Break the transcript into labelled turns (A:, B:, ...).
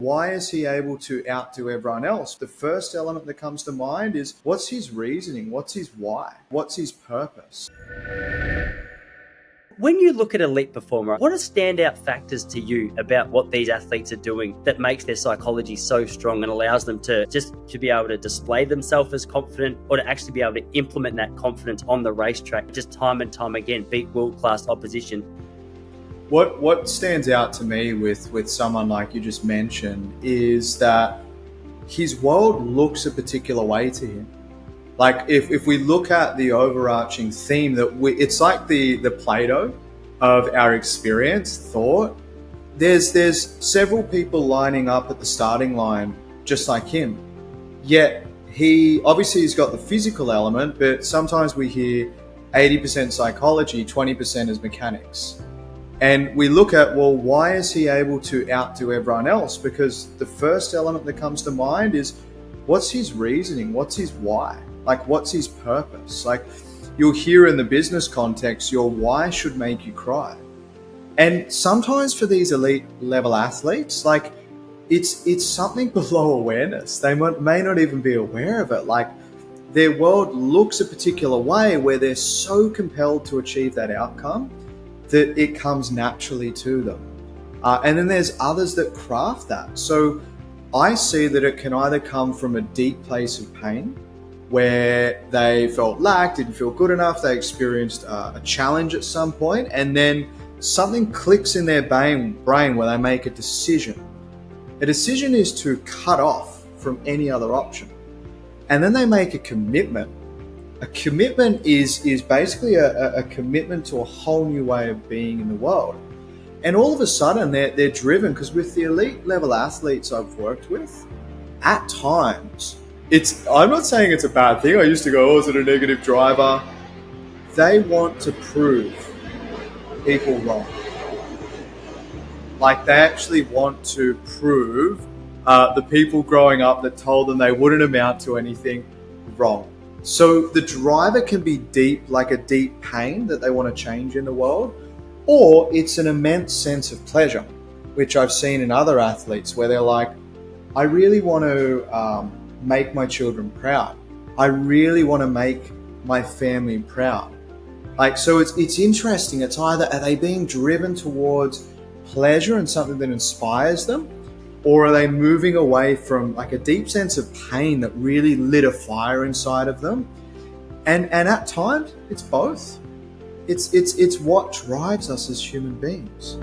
A: Why is he able to outdo everyone else? The first element that comes to mind is, what's his reasoning? What's his why? What's his purpose?
B: When you look at elite performer, what are standout factors to you about what these athletes are doing that makes their psychology so strong and allows them to be able to display themselves as confident, or to actually be able to implement that confidence on the racetrack, just time and time again, beat world-class opposition?
A: What stands out to me with someone like you just mentioned is that his world looks a particular way to him. Like if we look at the overarching theme, it's like the Play-Doh of our experience, thought. There's several people lining up at the starting line just like him. Yet he's got the physical element, but sometimes we hear 80% psychology, 20% is mechanics. And we look at, well, why is he able to outdo everyone else? Because the first element that comes to mind is, what's his reasoning? What's his why? Like, what's his purpose? Like, you'll hear in the business context, your why should make you cry. And sometimes for these elite level athletes, like, it's something below awareness. They may not even be aware of it. Like, their world looks a particular way where they're so compelled to achieve that outcome that it comes naturally to them. And then there's others that craft that. So I see that it can either come from a deep place of pain where they felt lack, didn't feel good enough, they experienced a challenge at some point, and then something clicks in their brain where they make a decision. A decision is to cut off from any other option. And then they make a commitment. A commitment is basically a commitment to a whole new way of being in the world. And all of a sudden they're driven, because with the elite level athletes I've worked with, at times, I'm not saying it's a bad thing. I used to go, oh, is it a negative driver? They want to prove people wrong. Like, they actually want to prove the people growing up that told them they wouldn't amount to anything wrong. So the driver can be deep, like a deep pain that they want to change in the world, or it's an immense sense of pleasure, which I've seen in other athletes where they're like, I really want to make my children proud. I really want to make my family proud. Like, so it's interesting. It's either, are they being driven towards pleasure and something that inspires them, or are they moving away from like a deep sense of pain that really lit a fire inside of them? And at times, it's both. It's what drives us as human beings.